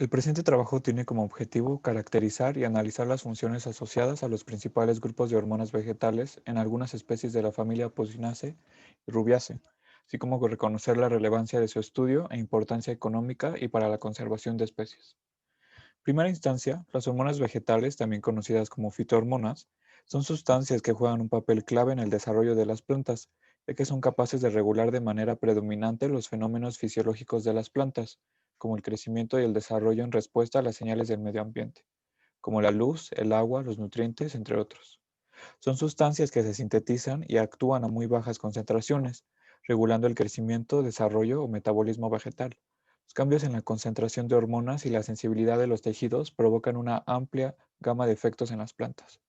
El presente trabajo tiene como objetivo caracterizar y analizar las funciones asociadas a los principales grupos de hormonas vegetales en algunas especies de la familia Posinaceae y Rubiaceae, así como reconocer la relevancia de su estudio e importancia económica y para la conservación de especies. En primera instancia, las hormonas vegetales, también conocidas como fitohormonas, son sustancias que juegan un papel clave en el desarrollo de las plantas, ya que son capaces de regular de manera predominante los fenómenos fisiológicos de las plantas, como el crecimiento y el desarrollo en respuesta a las señales del medio ambiente, como la luz, el agua, los nutrientes, entre otros. Son sustancias que se sintetizan y actúan a muy bajas concentraciones, regulando el crecimiento, desarrollo o metabolismo vegetal. Los cambios en la concentración de hormonas y la sensibilidad de los tejidos provocan una amplia gama de efectos en las plantas.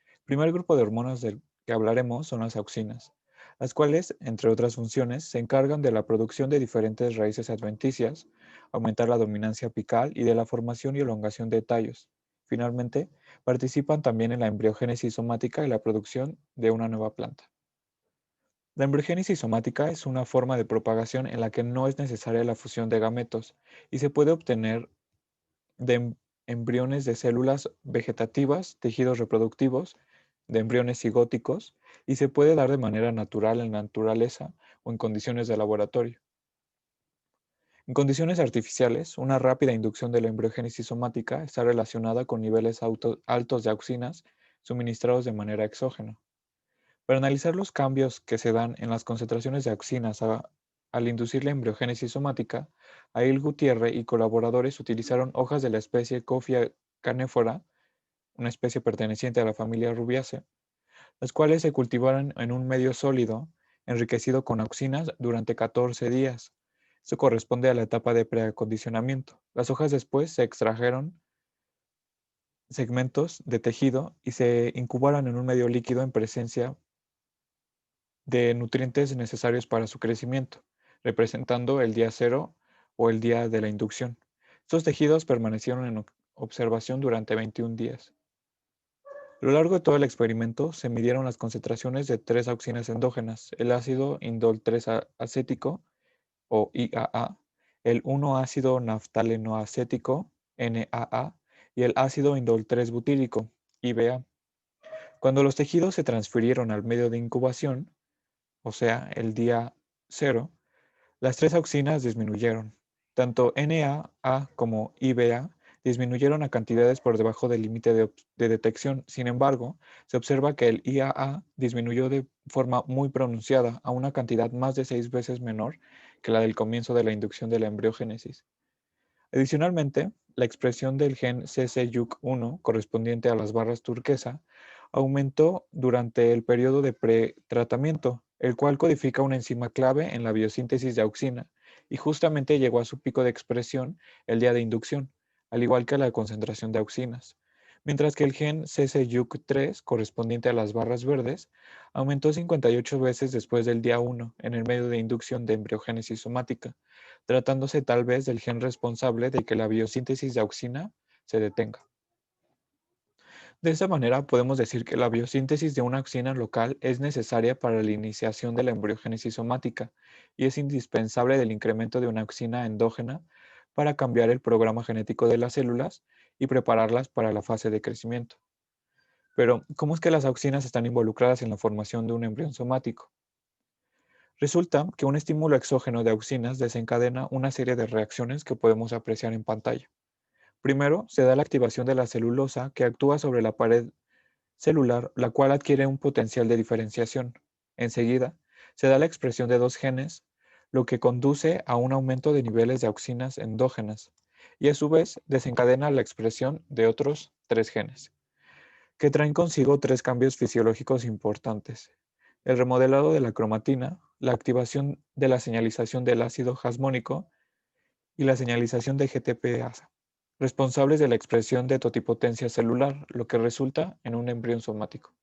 El primer grupo de hormonas del que hablaremos son las auxinas, las cuales, entre otras funciones, se encargan de la producción de diferentes raíces adventicias, aumentar la dominancia apical y de la formación y elongación de tallos. Finalmente, participan también en la embriogénesis somática y la producción de una nueva planta. La embriogénesis somática es una forma de propagación en la que no es necesaria la fusión de gametos y se puede obtener de embriones de células vegetativas, tejidos reproductivos, de embriones cigóticos, y se puede dar de manera natural en la naturaleza o en condiciones de laboratorio. En condiciones artificiales, una rápida inducción de la embriogénesis somática está relacionada con niveles altos de auxinas suministrados de manera exógena. Para analizar los cambios que se dan en las concentraciones de auxinas al inducir la embriogénesis somática, Ail Gutiérrez y colaboradores utilizaron hojas de la especie Coffea canephora, una especie perteneciente a la familia Rubiaceae, las cuales se cultivaron en un medio sólido enriquecido con auxinas durante 14 días. Esto corresponde a la etapa de preacondicionamiento. Las hojas después se extrajeron segmentos de tejido y se incubaron en un medio líquido en presencia de nutrientes necesarios para su crecimiento, representando el día cero o el día de la inducción. Estos tejidos permanecieron en observación durante 21 días. A lo largo de todo el experimento se midieron las concentraciones de tres auxinas endógenas, el ácido indol 3 acético o IAA, el 1-ácido naftalenoacético NAA y el ácido indol 3 butírico IBA. Cuando los tejidos se transfirieron al medio de incubación, o sea, el día cero, las tres auxinas disminuyeron. Tanto NAA como IBA disminuyeron a cantidades por debajo del límite de detección. Sin embargo, se observa que el IAA disminuyó de forma muy pronunciada a una cantidad más de 6 veces menor que la del comienzo de la inducción de la embriogénesis. Adicionalmente, la expresión del gen CCYUC1 correspondiente a las barras turquesa aumentó durante el periodo de pretratamiento, el cual codifica una enzima clave en la biosíntesis de auxina y justamente llegó a su pico de expresión el día de inducción, al igual que la concentración de auxinas. Mientras que el gen CCYUC3, correspondiente a las barras verdes, aumentó 58 veces después del día 1 en el medio de inducción de embriogénesis somática, tratándose tal vez del gen responsable de que la biosíntesis de auxina se detenga. De esta manera, podemos decir que la biosíntesis de una auxina local es necesaria para la iniciación de la embriogénesis somática y es indispensable del incremento de una auxina endógena para cambiar el programa genético de las células y prepararlas para la fase de crecimiento. Pero, ¿cómo es que las auxinas están involucradas en la formación de un embrión somático? Resulta que un estímulo exógeno de auxinas desencadena una serie de reacciones que podemos apreciar en pantalla. Primero, se da la activación de la celulosa que actúa sobre la pared celular, la cual adquiere un potencial de diferenciación. Enseguida, se da la expresión de dos genes, lo que conduce a un aumento de niveles de auxinas endógenas, y a su vez desencadena la expresión de otros tres genes, que traen consigo tres cambios fisiológicos importantes: el remodelado de la cromatina, la activación de la señalización del ácido jasmónico y la señalización de GTPase, responsables de la expresión de totipotencia celular, lo que resulta en un embrión somático.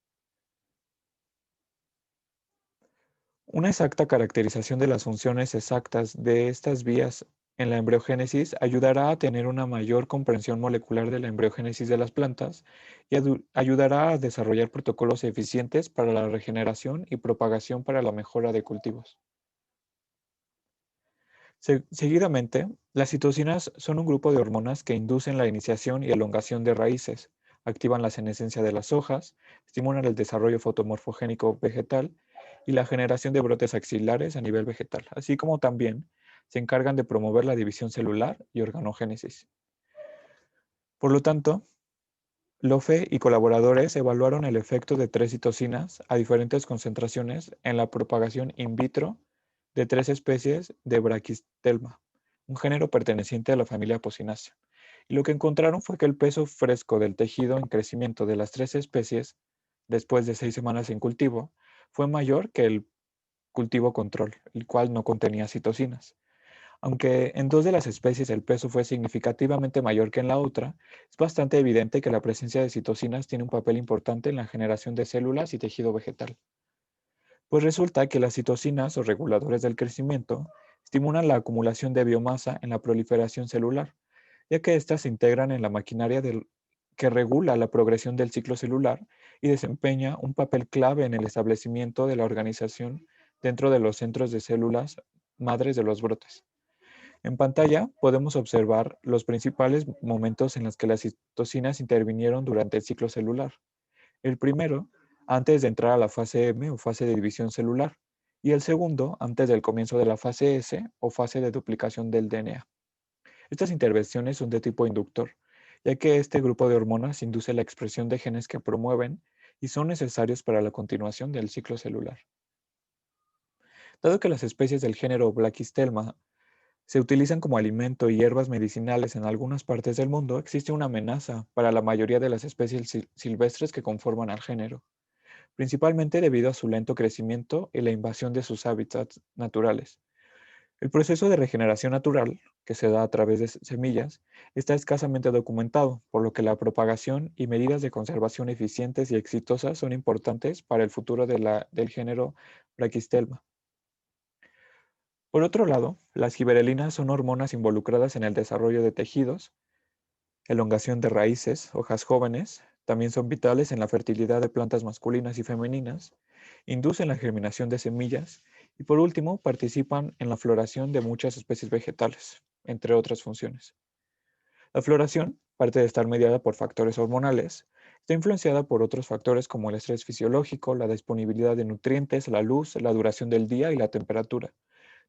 Una exacta caracterización de las funciones exactas de estas vías en la embriogénesis ayudará a tener una mayor comprensión molecular de la embriogénesis de las plantas y ayudará a desarrollar protocolos eficientes para la regeneración y propagación para la mejora de cultivos. Seguidamente, las citocinas son un grupo de hormonas que inducen la iniciación y elongación de raíces, activan la senescencia de las hojas, estimulan el desarrollo fotomorfogénico vegetal y la generación de brotes axilares a nivel vegetal, así como también se encargan de promover la división celular y organogénesis. Por lo tanto, Lofe y colaboradores evaluaron el efecto de tres citocinas a diferentes concentraciones en la propagación in vitro de tres especies de Brachysteelma, un género perteneciente a la familia Posinaceae. Y lo que encontraron fue que el peso fresco del tejido en crecimiento de las tres especies, después de 6 semanas en cultivo, fue mayor que el cultivo control, el cual no contenía citocinas. Aunque en dos de las especies el peso fue significativamente mayor que en la otra, es bastante evidente que la presencia de citocinas tiene un papel importante en la generación de células y tejido vegetal. Pues resulta que las citocinas o reguladores del crecimiento estimulan la acumulación de biomasa en la proliferación celular, ya que éstas se integran en la maquinaria que regula la progresión del ciclo celular y desempeña un papel clave en el establecimiento de la organización dentro de los centros de células madres de los brotes. En pantalla podemos observar los principales momentos en los que las citocinas intervinieron durante el ciclo celular. El primero, antes de entrar a la fase M o fase de división celular, y el segundo, antes del comienzo de la fase S o fase de duplicación del DNA. Estas intervenciones son de tipo inductor, ya que este grupo de hormonas induce la expresión de genes que promueven y son necesarios para la continuación del ciclo celular. Dado que las especies del género Brachysteelma se utilizan como alimento y hierbas medicinales en algunas partes del mundo, existe una amenaza para la mayoría de las especies silvestres que conforman al género, principalmente debido a su lento crecimiento y la invasión de sus hábitats naturales. El proceso de regeneración natural, que se da a través de semillas, está escasamente documentado, por lo que la propagación y medidas de conservación eficientes y exitosas son importantes para el futuro del género Brachysteelma. Por otro lado, las giberelinas son hormonas involucradas en el desarrollo de tejidos, elongación de raíces, hojas jóvenes, también son vitales en la fertilidad de plantas masculinas y femeninas, inducen la germinación de semillas y por último participan en la floración de muchas especies vegetales, entre otras funciones. La floración, aparte de estar mediada por factores hormonales, está influenciada por otros factores como el estrés fisiológico, la disponibilidad de nutrientes, la luz, la duración del día y la temperatura.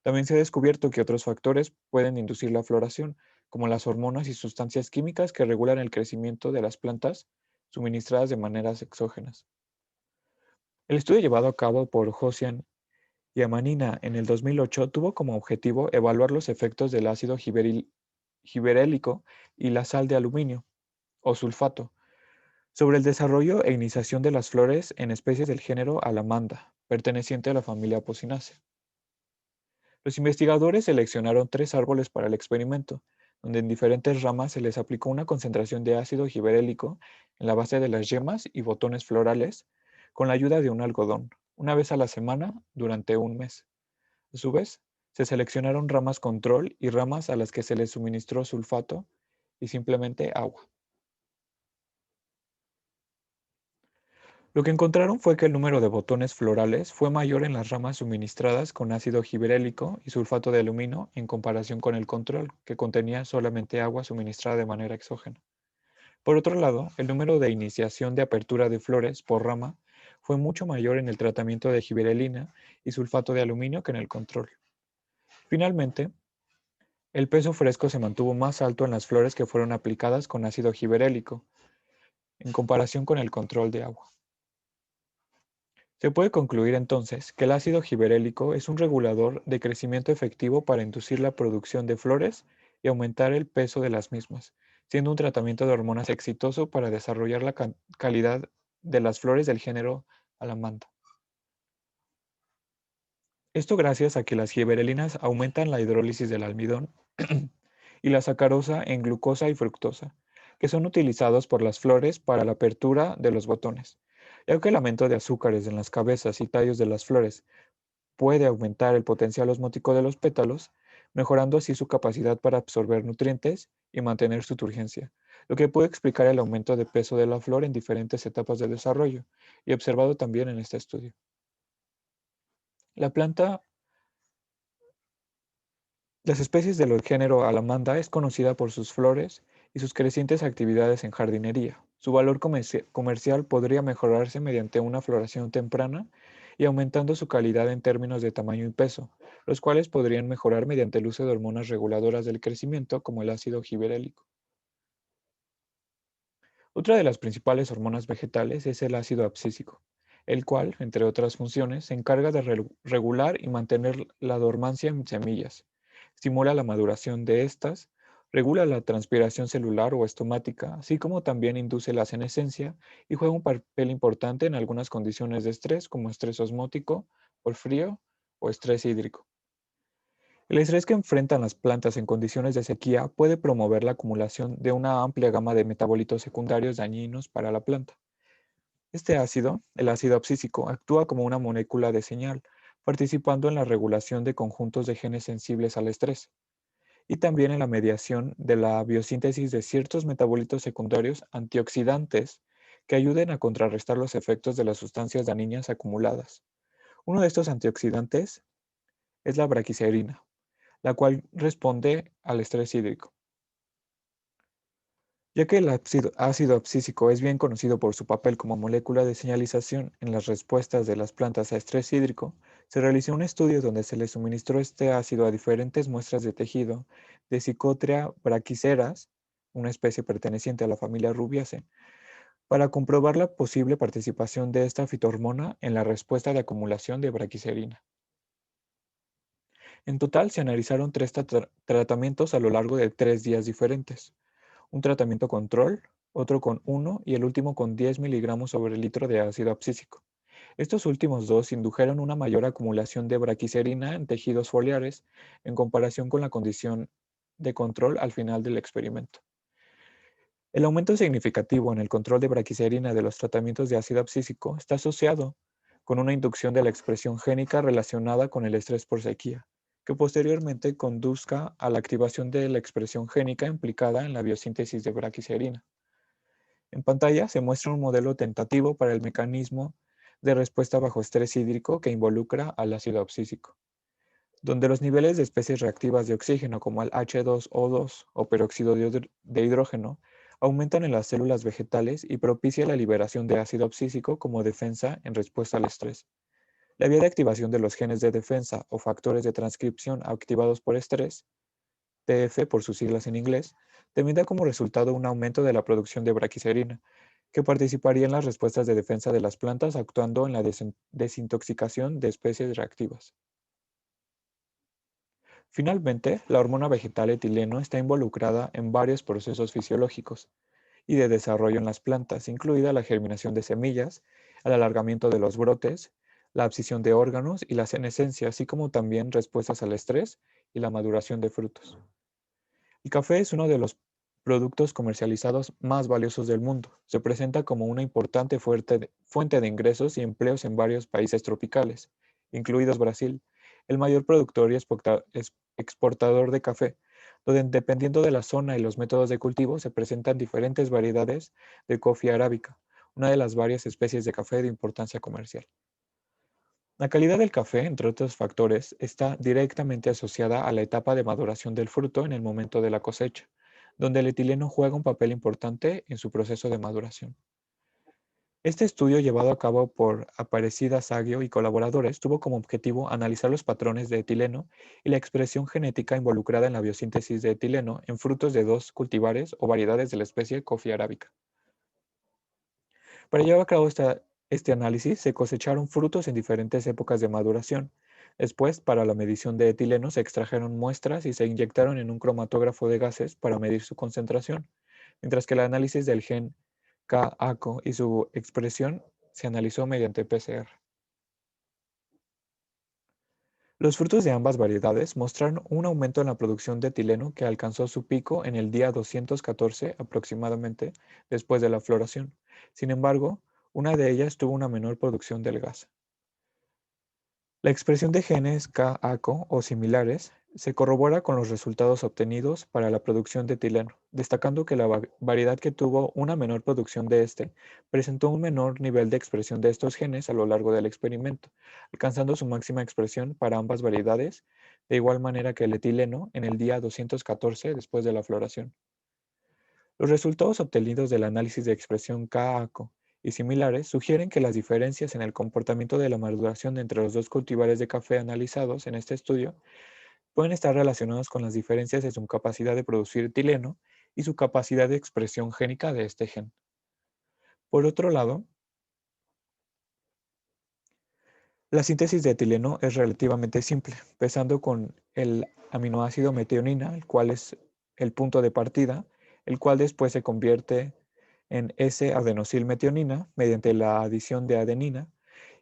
También se ha descubierto que otros factores pueden inducir la floración, como las hormonas y sustancias químicas que regulan el crecimiento de las plantas suministradas de maneras exógenas. El estudio llevado a cabo por Josian y Amanina en el 2008 tuvo como objetivo evaluar los efectos del ácido giberélico y la sal de aluminio, o sulfato, sobre el desarrollo e iniciación de las flores en especies del género Alamanda, perteneciente a la familia Apocynaceae. Los investigadores seleccionaron tres árboles para el experimento, donde en diferentes ramas se les aplicó una concentración de ácido giberélico en la base de las yemas y botones florales con la ayuda de un algodón, una vez a la semana durante un mes. A su vez, se seleccionaron ramas control y ramas a las que se les suministró sulfato y simplemente agua. Lo que encontraron fue que el número de botones florales fue mayor en las ramas suministradas con ácido giberélico y sulfato de aluminio en comparación con el control, que contenía solamente agua suministrada de manera exógena. Por otro lado, el número de iniciación de apertura de flores por rama fue mucho mayor en el tratamiento de giberelina y sulfato de aluminio que en el control. Finalmente, el peso fresco se mantuvo más alto en las flores que fueron aplicadas con ácido giberélico, en comparación con el control de agua. Se puede concluir entonces que el ácido giberélico es un regulador de crecimiento efectivo para inducir la producción de flores y aumentar el peso de las mismas, siendo un tratamiento de hormonas exitoso para desarrollar la calidad de las flores del género Alamanda. Esto gracias a que las giberelinas aumentan la hidrólisis del almidón y la sacarosa en glucosa y fructosa, que son utilizados por las flores para la apertura de los botones. Y aunque el aumento de azúcares en las cabezas y tallos de las flores puede aumentar el potencial osmótico de los pétalos, mejorando así su capacidad para absorber nutrientes y mantener su turgencia, lo que puede explicar el aumento de peso de la flor en diferentes etapas de desarrollo, y observado también en este estudio. La planta Las especies del género Alamanda es conocida por sus flores y sus crecientes actividades en jardinería. Su valor comercial podría mejorarse mediante una floración temprana y aumentando su calidad en términos de tamaño y peso, los cuales podrían mejorar mediante el uso de hormonas reguladoras del crecimiento como el ácido giberélico. Otra de las principales hormonas vegetales es el ácido abscísico, el cual, entre otras funciones, se encarga de regular y mantener la dormancia en semillas, estimula la maduración de estas, regula la transpiración celular o estomática, así como también induce la senescencia y juega un papel importante en algunas condiciones de estrés como estrés osmótico, por frío o estrés hídrico. El estrés que enfrentan las plantas en condiciones de sequía puede promover la acumulación de una amplia gama de metabolitos secundarios dañinos para la planta. Este ácido, el ácido abscísico, actúa como una molécula de señal, participando en la regulación de conjuntos de genes sensibles al estrés y también en la mediación de la biosíntesis de ciertos metabolitos secundarios antioxidantes que ayuden a contrarrestar los efectos de las sustancias dañinas acumuladas. Uno de estos antioxidantes es la braquicerina, la cual responde al estrés hídrico. Ya que el ácido abscísico es bien conocido por su papel como molécula de señalización en las respuestas de las plantas a estrés hídrico, se realizó un estudio donde se le suministró este ácido a diferentes muestras de tejido de Psychotria brachyceras, una especie perteneciente a la familia Rubiaceae, para comprobar la posible participación de esta fitohormona en la respuesta de acumulación de braquicerina. En total se analizaron tres tratamientos a lo largo de 3 días diferentes: un tratamiento control, otro con 1 y el último con 10 miligramos sobre litro de ácido abscísico. Estos últimos dos indujeron una mayor acumulación de braquicerina en tejidos foliares en comparación con la condición de control al final del experimento. El aumento significativo en el control de braquicerina de los tratamientos de ácido abscísico está asociado con una inducción de la expresión génica relacionada con el estrés por sequía, que posteriormente conduzca a la activación de la expresión génica implicada en la biosíntesis de braquicerina. En pantalla se muestra un modelo tentativo para el mecanismo de respuesta bajo estrés hídrico que involucra al ácido abscísico, donde los niveles de especies reactivas de oxígeno como el H2O2 o peróxido de hidrógeno aumentan en las células vegetales y propicia la liberación de ácido abscísico como defensa en respuesta al estrés. La vía de activación de los genes de defensa o factores de transcripción activados por estrés, TF por sus siglas en inglés, tendrá como resultado un aumento de la producción de braquicerina, que participaría en las respuestas de defensa de las plantas actuando en la desintoxicación de especies reactivas. Finalmente, la hormona vegetal etileno está involucrada en varios procesos fisiológicos y de desarrollo en las plantas, incluida la germinación de semillas, el alargamiento de los brotes, la abscisión de órganos y la senescencia, así como también respuestas al estrés y la maduración de frutos. El café es uno de los productos comercializados más valiosos del mundo. Se presenta como una importante fuente de ingresos y empleos en varios países tropicales, incluidos Brasil, el mayor productor y exportador de café, donde dependiendo de la zona y los métodos de cultivo se presentan diferentes variedades de coffea arábica, una de las varias especies de café de importancia comercial. La calidad del café, entre otros factores, está directamente asociada a la etapa de maduración del fruto en el momento de la cosecha, donde el etileno juega un papel importante en su proceso de maduración. Este estudio, llevado a cabo por Aparecida Saggio y colaboradores, tuvo como objetivo analizar los patrones de etileno y la expresión genética involucrada en la biosíntesis de etileno en frutos de dos cultivares o variedades de la especie Coffea arábica. Para llevar a cabo este análisis, se cosecharon frutos en diferentes épocas de maduración. Después, para la medición de etileno, se extrajeron muestras y se inyectaron en un cromatógrafo de gases para medir su concentración, mientras que el análisis del gen K-ACO y su expresión se analizó mediante PCR. Los frutos de ambas variedades mostraron un aumento en la producción de etileno que alcanzó su pico en el día 214 aproximadamente después de la floración. Sin embargo, una de ellas tuvo una menor producción del gas. La expresión de genes K-ACO o similares Se corrobora con los resultados obtenidos para la producción de etileno, destacando que la variedad que tuvo una menor producción de este presentó un menor nivel de expresión de estos genes a lo largo del experimento, alcanzando su máxima expresión para ambas variedades, de igual manera que el etileno en el día 214 después de la floración. Los resultados obtenidos del análisis de expresión KACO y similares sugieren que las diferencias en el comportamiento de la maduración entre los dos cultivares de café analizados en este estudio pueden estar relacionados con las diferencias en su capacidad de producir etileno y su capacidad de expresión génica de este gen. Por otro lado, la síntesis de etileno es relativamente simple, empezando con el aminoácido metionina, el cual es el punto de partida, el cual después se convierte en S-adenosilmetionina mediante la adición de adenina,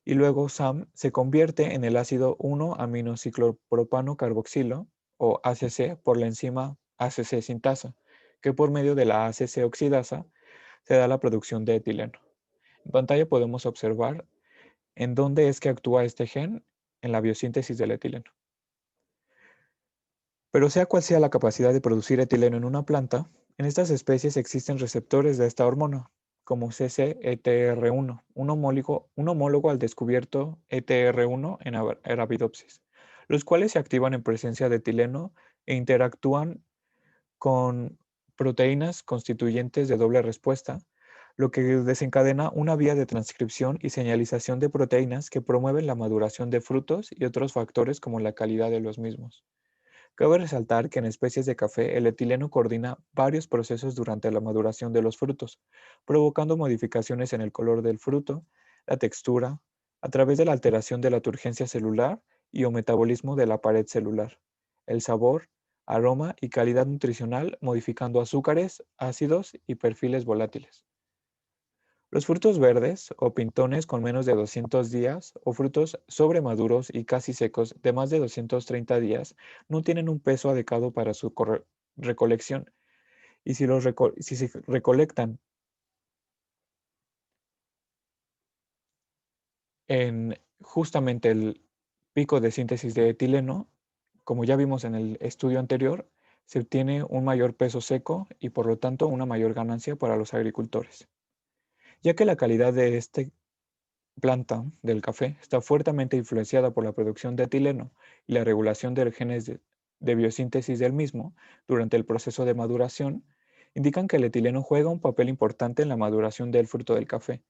y luego SAM se convierte en el ácido 1-aminociclopropano carboxilo, o ACC, por la enzima ACC sintasa, que por medio de la ACC oxidasa se da la producción de etileno. En pantalla podemos observar en dónde es que actúa este gen en la biosíntesis del etileno. Pero sea cual sea la capacidad de producir etileno en una planta, en estas especies existen receptores de esta hormona, como CCETR1, un homólogo al descubierto ETR1 en Arabidopsis, los cuales se activan en presencia de etileno e interactúan con proteínas constituyentes de doble respuesta, lo que desencadena una vía de transcripción y señalización de proteínas que promueven la maduración de frutos y otros factores como la calidad de los mismos. Cabe resaltar que en especies de café el etileno coordina varios procesos durante la maduración de los frutos, provocando modificaciones en el color del fruto, la textura, a través de la alteración de la turgencia celular y o metabolismo de la pared celular, el sabor, aroma y calidad nutricional, modificando azúcares, ácidos y perfiles volátiles. Los frutos verdes o pintones con menos de 200 días o frutos sobremaduros y casi secos de más de 230 días no tienen un peso adecuado para su recolección y si se recolectan en justamente el pico de síntesis de etileno, como ya vimos en el estudio anterior, se obtiene un mayor peso seco y por lo tanto una mayor ganancia para los agricultores, ya que la calidad de este planta del café está fuertemente influenciada por la producción de etileno y la regulación de los genes de biosíntesis del mismo durante el proceso de maduración, indican que el etileno juega un papel importante en la maduración del fruto del café.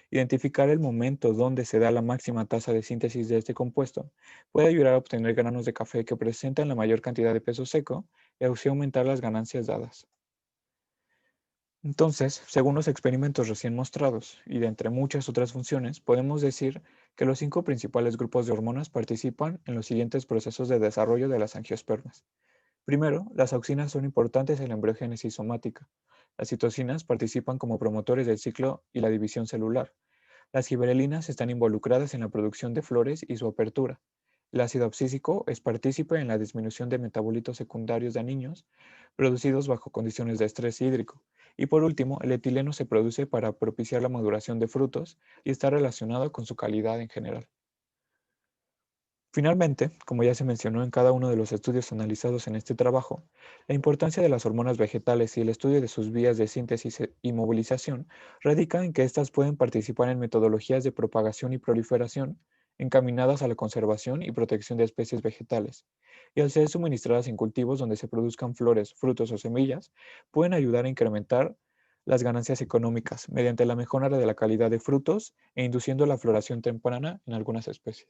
Identificar el momento donde se da la máxima tasa de síntesis de este compuesto puede ayudar a obtener granos de café que presentan la mayor cantidad de peso seco y así aumentar las ganancias dadas. Entonces, según los experimentos recién mostrados y de entre muchas otras funciones, podemos decir que los 5 principales grupos de hormonas participan en los siguientes procesos de desarrollo de las angiospermas. Primero, las auxinas son importantes en la embriogénesis somática. Las citocinas participan como promotores del ciclo y la división celular. Las gibberelinas están involucradas en la producción de flores y su apertura. El ácido abscísico es partícipe en la disminución de metabolitos secundarios dañinos producidos bajo condiciones de estrés hídrico. Y por último, el etileno se produce para propiciar la maduración de frutos y está relacionado con su calidad en general. Finalmente, como ya se mencionó en cada uno de los estudios analizados en este trabajo, la importancia de las hormonas vegetales y el estudio de sus vías de síntesis y movilización radica en que éstas pueden participar en metodologías de propagación y proliferación encaminadas a la conservación y protección de especies vegetales, y al ser suministradas en cultivos donde se produzcan flores, frutos o semillas, pueden ayudar a incrementar las ganancias económicas mediante la mejora de la calidad de frutos e induciendo la floración temprana en algunas especies.